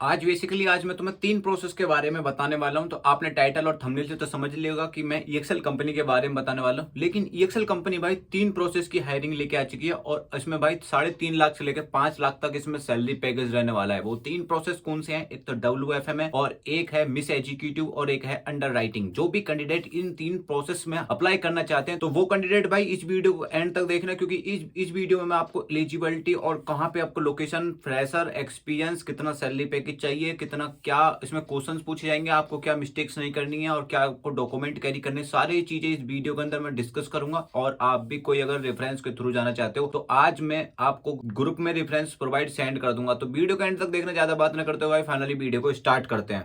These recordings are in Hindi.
आज बेसिकली आज मैं तुम्हें 3 प्रोसेस के बारे में बताने वाला हूं। तो आपने टाइटल और थंबनेल से तो समझ लिया होगा कि मैं ईएक्सएल कंपनी के बारे में बताने वाला हूं। लेकिन ईएक्सएल कंपनी भाई 3 प्रोसेस की हायरिंग लेके आ चुकी है और इसमें भाई 3.5 लाख से लेकर 5 लाख तक इसमें सैलरी पैकेज रहने वाला है। वो 3 प्रोसेस कौन से हैं? एक तो WFM है और एक है मिस एग्जीक्यूटिव और एक है अंडर राइटिंग। जो भी कैंडिडेट इन 3 प्रोसेस में अप्लाई करना चाहते हैं तो वो कैंडिडेट भाई इस वीडियो को एंड तक देखना, क्योंकि इस वीडियो में मैं आपको एलिजिबिलिटी और कहां पे आपको लोकेशन, फ्रेशर, एक्सपीरियंस, कितना सैलरी पैकेज चाहिए, कितना क्या इसमें क्वेश्चंस पूछे जाएंगे, आपको क्या मिस्टेक्स नहीं करनी है और क्या आपको डॉक्यूमेंट कैरी करने, सारी चीजें इस वीडियो के अंदर मैं डिस्कस करूंगा। और आप भी कोई अगर रेफरेंस के थ्रू जाना चाहते हो तो आज मैं आपको ग्रुप में रेफरेंस प्रोवाइड सेंड कर दूंगा। तो वीडियो के एंड तक देखना, ज्यादा बात ना करते हुए फाइनली वीडियो को स्टार्ट करते हैं।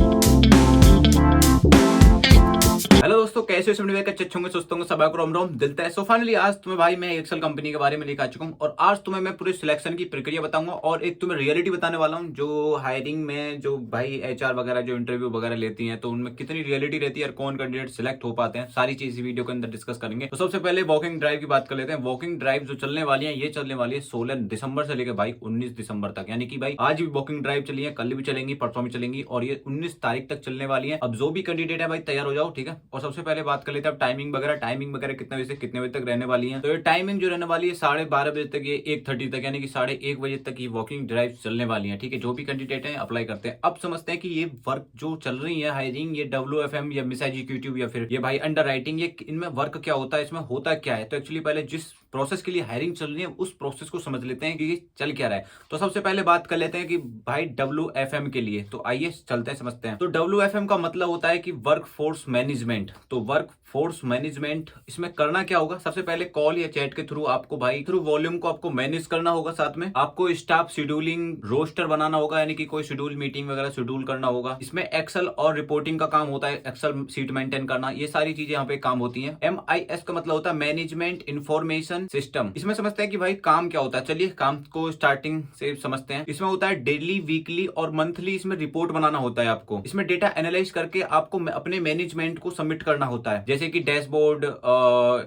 हेलो दोस्तों, कैसे हो? अच्छे होंगे, सुस्त होंगे, सब रोम रोम दिलता है। सो फाइनली आज तुम्हें भाई मैं एक्सेल कंपनी के बारे में लेकर आ चुका हूं और आज तुम्हें मैं पूरी सिलेक्शन की प्रक्रिया बताऊंगा और एक तुम्हें रियलिटी बताने वाला हूं। जो हायरिंग में जो भाई एचआर वगैरह जो इंटरव्यू वगैरह लेती हैं तो उनमें कितनी रियलिटी रहती है और कौन कैंडिडेट सिलेक्ट हो पाते हैं, सारी चीज वीडियो के अंदर डिस्कस करेंगे। तो सबसे पहले वॉकिंग ड्राइव की बात कर लेते हैं। वॉकिंग ड्राइव जो चलने वाली है, ये चलने वाली है 16 दिसंबर से लेकर भाई 19 दिसंबर तक। यानी कि भाई आज भी वॉकिंग ड्राइव चली है, कल भी चलेंगी, परसों भी चलेंगी और ये 19 तारीख तक चलने वाली है। अब जो भी कैंडिडेट है भाई तैयार हो जाओ, ठीक है। और सबसे पहले बात कर लेते हैं अब टाइमिंग वगैरह कितने बजे से कितने बजे तक रहने वाली है। तो ये टाइमिंग जो रहने वाली है 12:30 बजे तक, ये 1:30 तक, यानी कि 1:30 बजे तक ये वॉकिंग ड्राइव चलने वाली है, ठीक है। जो भी कैंडिडेट है अप्लाई करते हैं। अब समझते हैं कि ये वर्क जो चल रही है हायरिंग, ये WFM या मिस एग्जीक्यूटिव या फिर ये भाई अंडर राइटिंग, ये इनमें वर्क क्या होता है, इसमें होता क्या है। तो एक्चुअली पहले जिस प्रोसेस के लिए हायरिंग चल रही है उस प्रोसेस को समझ लेते हैं कि ये चल क्या रहा है। तो सबसे पहले बात कर लेते हैं कि भाई WFM के लिए, तो आइए चलते हैं समझते हैं। तो WFM का मतलब होता है कि वर्क फोर्स मैनेजमेंट। तो वर्क फोर्स मैनेजमेंट इसमें करना क्या होगा? सबसे पहले कॉल या चैट के थ्रू आपको भाई थ्रू वॉल्यूम को आपको मैनेज करना होगा। साथ में आपको स्टाफ शेड्यूलिंग रोस्टर बनाना होगा, यानी कि कोई शेड्यूल मीटिंग वगैरह शेड्यूल करना होगा। इसमें एक्सेल और रिपोर्टिंग का काम होता है, एक्सेल सीट मेंटेन करना, ये सारी चीजें यहाँ पे काम होती हैं। MIS का मतलब होता है मैनेजमेंट इंफॉर्मेशन सिस्टम। इसमें समझते हैं कि भाई काम क्या होता है। चलिए काम को स्टार्टिंग से समझते हैं। इसमें होता है डेली, वीकली और मंथली इसमें रिपोर्ट बनाना होता है आपको। इसमें डेटा एनालाइज करके आपको अपने मैनेजमेंट को सबमिट करना होता है, जैसे कि डैशबोर्ड,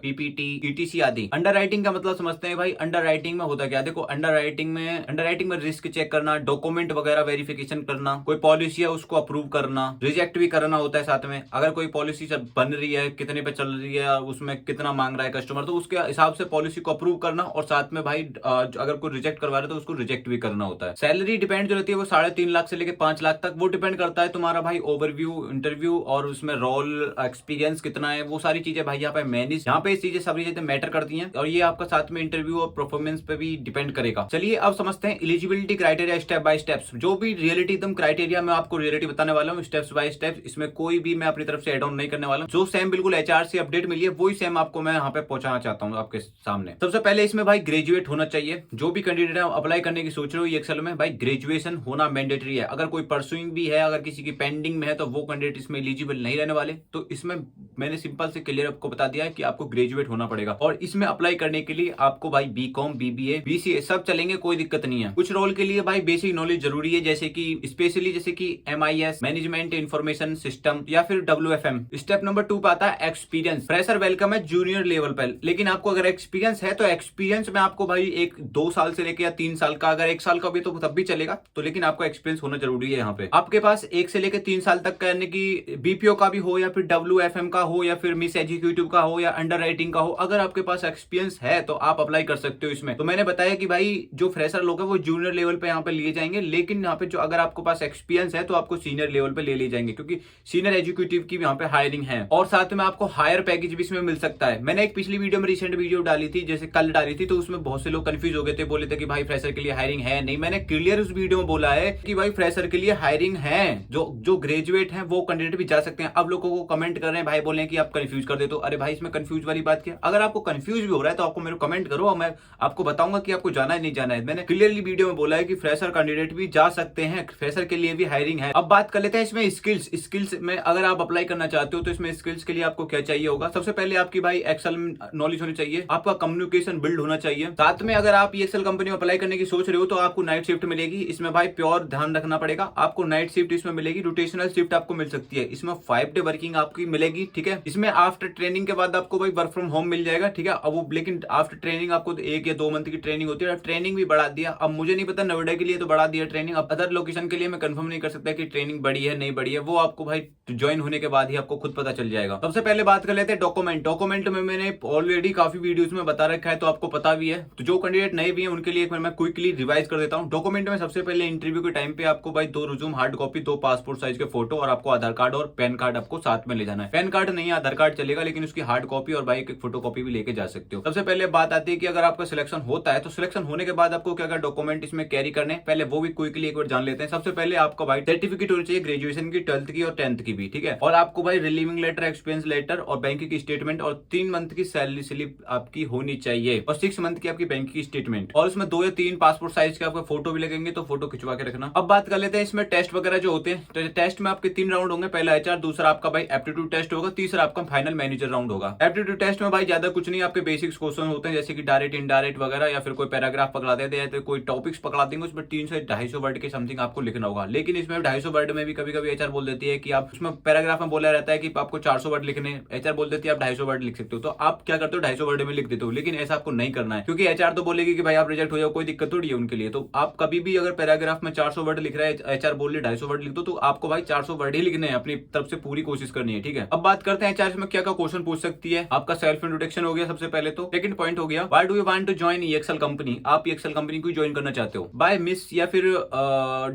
PPT, ETC आदि। अंडर राइटिंग का मतलब समझते हैं भाई। अंडर राइटिंग में होता क्या? देखो अंडर राइटिंग में रिस्क चेक करना, डॉक्यूमेंट वगैरह वेरिफिकेशन करना, कोई पॉलिसी है उसको अप्रूव करना, रिजेक्ट भी करना होता है साथ में। अगर कोई पॉलिसी बन रही है, कितने पे चल रही है, उसमें कितना मांग रहा है कस्टमर, तो उसके हिसाब से पॉलिसी को अप्रूव करना और साथ में भाई अगर कोई रिजेक्ट करवा रहे तो उसको रिजेक्ट भी करना होता है। सैलरी डिपेंड जो रहती है वो 3.5 लाख से लेकर 5 लाख तक, वो डिपेंड करता है तुम्हारा भाई ओवरव्यू, इंटरव्यू और उसमें रोल एक्सपीरियंस कितना है, वो सारी चीजें भाई यहाँ पे मैनेज, यहाँ पे चीजें सारी चीजें मैटर करती हैं और ये आपका साथ में इंटरव्यू और परफॉर्मेंस पे भी डिपेंड करेगा। चलिए अब समझते हैं eligibility criteria step by steps. जो भी रियलिटी एकदम क्राइटेरिया मैं आपको रियलिटी बताने वाला हूँ स्टेप्स बाय स्टेप्स। इसमें कोई भी मैं अपनी तरफ से एड ऑन नहीं करने वाला हूँ। जो सेम बिल्कुल HR से अपडेट मिली है वही सेम आपको मैं यहाँ पे पहुंचाना चाहता हूँ आपके सामने। सबसे पहले इसमें भाई ग्रेजुएट होना चाहिए। जो भी कैंडिडेट अप्लाई करने की सोच रहे हो एक्सेल में, भाई ग्रेजुएशन होना मैंडेटरी है। अगर कोई परसुइंग भी है, अगर किसी की पेंडिंग में है, तो वो कैंडिडेट इसमें एलिजिबल नहीं रहने वाले। तो इसमें मैंने सिंपल से क्लियर आपको बता दिया है कि आपको ग्रेजुएट होना पड़ेगा और इसमें अप्लाई करने के लिए आपको भाई BCom, BBA, BCA सब चलेंगे, कोई दिक्कत नहीं है। कुछ रोल के लिए भाई बेसिक नॉलेज जरूरी है, जैसे कि स्पेशली जैसे कि MIS मैनेजमेंट इंफॉर्मेशन सिस्टम या फिर WFM। स्टेप नंबर 2 पे आता है एक्सपीरियंस। फ्रेशर वेलकम है जूनियर लेवल पर, लेकिन आपको अगर एक्सपीरियंस है तो एक्सपीरियंस में आपको भाई 2 साल से लेकर या 3 साल का, अगर 1 साल का भी तो तब भी चलेगा, तो लेकिन आपको एक्सपीरियंस होना जरूरी है। यहाँ पे आपके पास 1 से लेकर 3 साल तक का, यानी कि BPO का भी हो या फिर WFM का हो या फिर मिस एग्जीक्यूटिव का हो या अंडर राइटिंग का हो, अगर आपके पास एक्सपीरियंस है तो आप अप्लाई कर सकते हो इसमें। तो मैंने बताया कि भाई जो फ्रेशर लोग हैं वो जूनियर लेवल पे यहाँ पे लिए जाएंगे, लेकिन यहाँ पे जो अगर आपके पास एक्सपीरियंस है तो आपको सीनियर लेवल पे ले लिए जाएंगे, क्योंकि सीनियर एग्जीक्यूटिव की यहाँ पे हायरिंग है और साथ में आपको हायर पैकेज भी इसमें मिल सकता है। मैंने एक पिछली वीडियो में रिसेंट वीडियो डाली थी, जैसे कल डाली थी, तो उसमें बहुत से लोग कंफ्यूज हो गए थे, बोले थे कि भाई फ्रेशर के लिए हायरिंग है नहीं। मैंने क्लियर उस वीडियो में बोला है कि भाई फ्रेशर के लिए हायरिंग है, जो ग्रेजुएट है वो कैंडिडेट भी जा सकते हैं। अब लोगों को कमेंट कर रहे हैं भाई, बोले कि आप कंफ्यूज कर दे, तो अरे भाई इसमें कंफ्यूज वाली बात क्या? अगर आपको कंफ्यूज भी हो रहा है तो आपको मेरे कमेंट करो और मैं आपको बताऊंगा कि आपको जाना है नहीं जाना है। मैंने क्लियरली वीडियो में बोला है कि फ्रेशर कैंडिडेट भी जा सकते हैं, फ्रेशर के लिए भी हायरिंग है। अब बात कर लेते हैं इसमें स्किल्स में अगर आप अप्लाई करना चाहते हो तो इसमें स्किल्स के लिए आपको क्या चाहिए होगा? सबसे पहले आपकी भाई एक्सेल नॉलेज होनी चाहिए, आपका कम्युनिकेशन बिल्ड होना चाहिए। साथ में अगर आप EXL कंपनी में अप्लाई करने की सोच रहे हो तो आपको नाइट शिफ्ट मिलेगी। इसमें भाई प्योर ध्यान रखना पड़ेगा, आपको नाइट शिफ्ट इसमें मिलेगी, रोटेशनल शिफ्ट आपको मिल सकती है। इसमें 5 डे वर्किंग आपकी मिलेगी, ठीक है। इसमें आफ्टर ट्रेनिंग के बाद आपको भाई वर्क फ्रॉम होम मिल जाएगा, ठीक है। अब वो लेकिन आफ्टर ट्रेनिंग आपको 1 या 2 मंथ की ट्रेनिंग होती है। ट्रेनिंग भी बढ़ा दिया, अब मुझे नहीं पता नोएडा के लिए तो बढ़ा दिया ट्रेनिंग, अब अदर लोकेशन के लिए मैं कंफर्म नहीं कर सकता कि ट्रेनिंग बढ़ी है नहीं बढ़ी है, वो आपको भाई ज्वाइन होने के बाद ही आपको खुद पता चल जाएगा। सबसे पहले बात कर लेते हैं डॉक्यूमेंट में मैंने ऑलरेडी काफी वीडियोस में बता रखा है तो आपको पता भी है, तो जो कैंडिडेट नए भी हैं उनके लिए एक बार मैं क्विकली रिवाइज कर देता हूं। डॉक्यूमेंट में सबसे पहले इंटरव्यू के टाइम पे आपको भाई 2 resume hard copy, 2 passport size के फोटो और आपको आधार कार्ड और पैन कार्ड आपको साथ में ले जाना है। पैन कार्ड नहीं आधार कार्ड चलेगा, लेकिन उसकी हार्ड कॉपी और भाई एक फोटो कॉपी भी लेके जा सकते हो। सबसे पहले बात आती है कि अगर आपका सिलेक्शन होता है तो सिलेक्शन होने के बाद आपको क्या क्या डॉक्यूमेंट इसमें कैरी करने, पहले वो भी क्विकली एक बार जान लेते हैं। सबसे पहले आपका भाई सर्टिफिकेट होनी चाहिए ग्रेजुएशन की, 12th की और 10th की भी, ठीक है। और आपको भाई रिलीविंग लेटर, एक्सपीरियंस लेटर और बैंक की स्टेटमेंट और 3 मंथ की सैलरी स्लिप आपकी होनी चाहिए और 6 मंथ की आपकी बैंक की स्टेटमेंट, और उसमें 2 या 3 पासपोर्ट साइज के आपके फोटो भी लगेंगे, तो फोटो खिंचवा के रखना। अब बात कर लेते हैं इसमें टेस्ट वगैरह जो होते हैं, तो टेस्ट में आपके 3 राउंड होंगे, पहला HR, दूसरा आपका भाई एप्टीट्यूड टेस्ट होगा, तीसरा आपका फाइनल मैनेजर राउंड होगा। एप्टीट्यूड टेस्ट में भाई ज्यादा कुछ नहीं, आपके बेसिक्स क्वेश्चन होते हैं जैसे कि डायरेक्ट इनडायरेक्ट वगैरह, या फिर कोई पैराग्राफ पकड़ा देते हैं तो कोई टॉपिक्स पकड़ा देंगे, उसमें 300 से 250 वर्ड के समथिंग आपको लिखना होगा। लेकिन इसमें 250 वर्ड में भी कभी कभी HR बोल देती है कि आप उसमें पैराग्राफ में बोला रहता है कि आपको 400 वर्ड लिखने, HR बोल देती है आप 250 वर्ड लिख सकते हो, तो आप क्या करते हो 250 वर्ड में लिख देते हो। लेकिन ऐसा आपको नहीं करना है, क्योंकि HR तो बोलेगी कि भाई आप रिजेक्ट हो जाओ, कोई दिक्कत थोड़ी है उनके लिए। तो आप कभी भी अगर पैराग्राफ में 400 वर्ड लिख रहा है, HR बोल रही 250 वर्ड लिख दो, तो आपको भाई 400 वर्ड ही लिखने हैं, अपनी तरफ से पूरी कोशिश करनी है, ठीक है। अब बात करते हैं HR में क्या क्या क्वेश्चन पूछ सकती है। आपका सेल्फ इंट्रोडक्शन हो गया सबसे पहले, तो सेकंड पॉइंट हो गया why do you want to join EXL company, आप EXL कंपनी को ज्वाइन करना चाहते हो, बाय मिस या फिर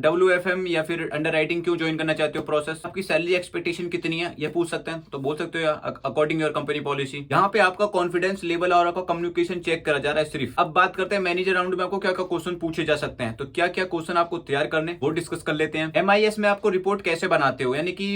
WFM या फिर अंडर राइटिंग क्यों ज्वाइन करना चाहते हो, प्रोसेस, आपकी सैलरी एक्सपेक्टेशन कितनी है ये पूछ सकते हैं, तो बोल सकते हो अकॉर्डिंग योर कंपनी पॉलिसी। यहाँ पे आपका कॉन्फिडेंस लेवल और आपका कम्युनिकेशन चेक करा जा रहा है सिर्फ। अब बात करते हैं मैनेजर राउंड में आपको क्या क्या क्वेश्चन पूछे जा सकते हैं, तो क्या क्या क्वेश्चन आपको तैयार करने वो डिस्कस कर लेते हैं। MIS में आपको रिपोर्ट कैसे बनाते हो, यानी कि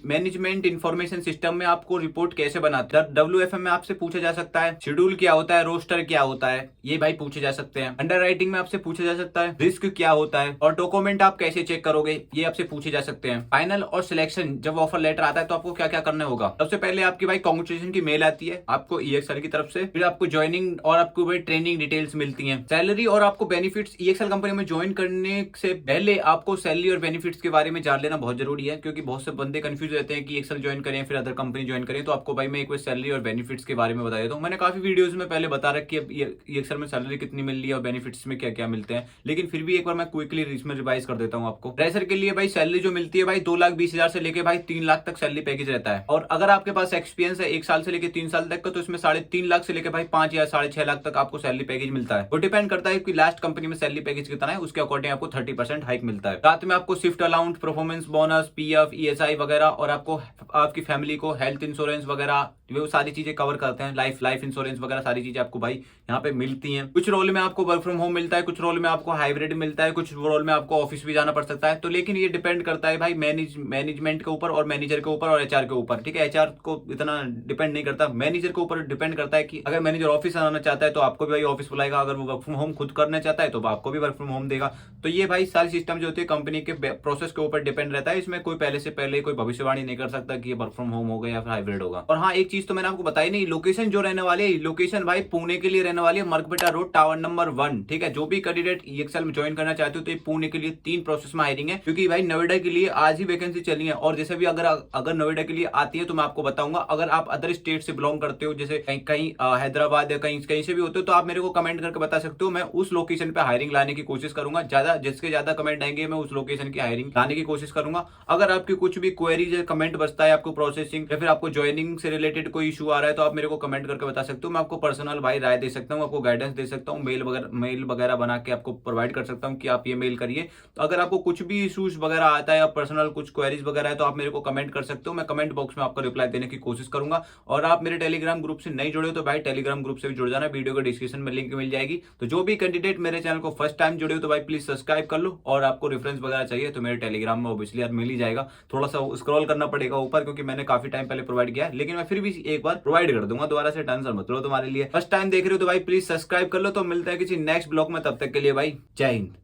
मैनेजमेंट इंफॉर्मेशन सिस्टम में आपको रिपोर्ट कैसे बनाते हैं। WFM में आपसे पूछा जा सकता है शेड्यूल क्या होता है, रोस्टर क्या होता है, ये भाई पूछे जा सकते हैं। अंडर राइटिंग में आपसे पूछा जा सकता है रिस्क क्या होता है, और डॉक्यूमेंट आप कैसे चेक करोगे ये आपसे पूछे जा सकते हैं। फाइनल और सिलेक्शन जब ऑफर लेटर आता है तो आपको क्या क्या करना होगा। सबसे पहले आपकी भाई कांग्रेचुलेशन की मेल आती है आपको EXL की तरफ से, फिर आपको ज्वाइनिंग और आपको भाई ट्रेनिंग डिटेल्स मिलती हैं, सैलरी और आपको बेनिफिट्स। EXL कंपनी में ज्वाइन करने से पहले आपको सैलरी और बेनिफिट्स के बारे में जान लेना बहुत जरूरी है, क्योंकि बहुत से बंदे कंफ्यूज रहते हैं कि EXL ज्वाइन करें फिर अदर कंपनी ज्वाइन करें। तो आपको भाई मैं एक बार सैलरी और बेनिफिट्स के बारे में बता देता हूँ। मैंने काफी वीडियोस में पहले बता रखी है EXL में सैलरी कितनी मिल रही है और बेनिफिट्स में क्या क्या मिलते हैं, लेकिन फिर भी एक बार मैं क्विकली इसमें रिवाइज कर देता हूँ आपको। फ्रेशर के लिए भाई सैलरी जो मिलती है भाई 2,20,000 से लेके भाई 3 लाख तक सैलरी पैकेज रहता है, और अगर आपके पास एक्सपीरियंस है 1 साल से लेके 3 साल तक का, तो इसमें 3.5 लाख से लेके भाई 5 या 6.5 लाख तक आपको सैलरी पैकेज मिलता है। वो डिपेंड करता है कि लास्ट कंपनी में सैलरी पैकेज कितना है, उसके अकॉर्डिंग आपको 30% हाइक मिलता है। साथ में आपको shift allowance, performance bonus, PF, ESI वगैरह, और आपको आपकी फैमिली को हेल्थ इंश्योरेंस वगैरह वो सारी चीजें कवर करते हैं, लाइफ इंश्योरेंस वगैरह सारी चीजें आपको भाई यहाँ पे मिलती हैं। कुछ रोल में आपको वर्क फ्रॉम होम मिलता है, कुछ रोल में आपको हाइब्रिड मिलता है, कुछ रोल में आपको ऑफिस भी जाना पड़ सकता है। तो लेकिन ये डिपेंड करता है भाई मैनेजमेंट के ऊपर और मैनेजर के ऊपर और HR के ऊपर, ठीक है। HR को इतना डिपेंड नहीं करता, मैनेजर के ऊपर डिपेंड करता है कि अगर मैनेजर ऑफिस आना चाहता है तो आपको भी भाई ऑफिस बुलाएगा, अगर वो वर्क फ्रॉम होम खुद करना चाहता है तो आपको भी वर्क फ्रॉम होम देगा। तो ये भाई सारी सिस्टम जो होती है कंपनी के प्रोसेस के ऊपर डिपेंड रहता है, इसमें कोई पहले से पहले कोई भविष्यवाणी नहीं कर सकता कि ये वर्क फ्रॉम होम होगा या फिर हाइब्रिड होगा। और हाँ, एक चीज तो मैंने आपको बताई नहीं, लोकेशन जो रहने वाली है, लोकेशन भाई पुणे के लिए रहने वाली है, मर्कपेटा रोड, टावर नंबर 1, ठीक है। जो भी कैंडिडेट EXL में ज्वाइन करना चाहते हो तो ये पुणे के लिए 3 प्रोसेस में हायरिंग है, क्योंकि भाई नोएडा के लिए आज ही वैकेंसी चली है, और जैसे भी अगर नोएडा के लिए आती है तो मैं आपको बताऊंगा। अगर आप अदर स्टेट से बिलोंग करते हो, जैसे कहीं हैदराबाद या कहीं से भी होते हो, तो आप मेरे को कमेंट करके बता सकते हो, मैं उस लोकेशन पे हायरिंग लाने की कोशिश करूंगा। जिसके ज्यादा कमेंट आएंगे मैं उस लोकेशन की हायरिंग लाने की कोशिश करूंगा। अगर आपकी कुछ भी क्वेरीज कमेंट बचता है, आपको प्रोसेसिंग या फिर आपको ज्वाइनिंग से रिलेटेड कोई इशू आ रहा है, तो आप मेरे को कमेंट करके बता सकते हो। मैं आपको पर्सनल भाई राय दे सकता हूँ, आपको गाइडेंस दे सकता हूँ, मेल वगैरह बना के आपको प्रोवाइड कर सकता हूँ कि आप ये मेल करिए। तो अगर आपको कुछ भी इशूज वगैरह आता है या पर्सनल कुछ क्वेरीज वगैरह है तो आप मेरे को कमेंट कर सकते हो, मैं कमेंट बॉक्स में आपको रिप्लाई देने की कोशिश करूंगा। और आप मेरे टेलीग्राम ग्रुप से नहीं जुड़े हो तो भाई टेलीग्राम ग्रुप से भी जुड़ जाना, वीडियो के डिस्क्रिप्शन में लिंक मिल जाएगी। तो जो भी कैंडिडेट मेरे चैनल को फर्स्ट टाइम जुड़े हो तो भाई प्लीज सब्सक्राइब कर लो, और आपको रेफरेंस वगैरह चाहिए तो मेरे टेलीग्राम में ऑब्वियसली यार मिल ही जाएगा। थोड़ा सा स्क्रॉल करना पड़ेगा ऊपर, क्योंकि मैंने काफी टाइम पहले प्रोवाइड किया है, लेकिन मैं फिर भी एक बार प्रोवाइड कर दूंगा दोबारा से, टेंशन मत लो। तुम्हारे लिए फर्स्ट टाइम देख रहे हो तो भाई प्लीज सब्सक्राइब कर लो। तो मिलता है किसी नेक्स्ट ब्लॉग में, तब तक के लिए भाई जय हिंद।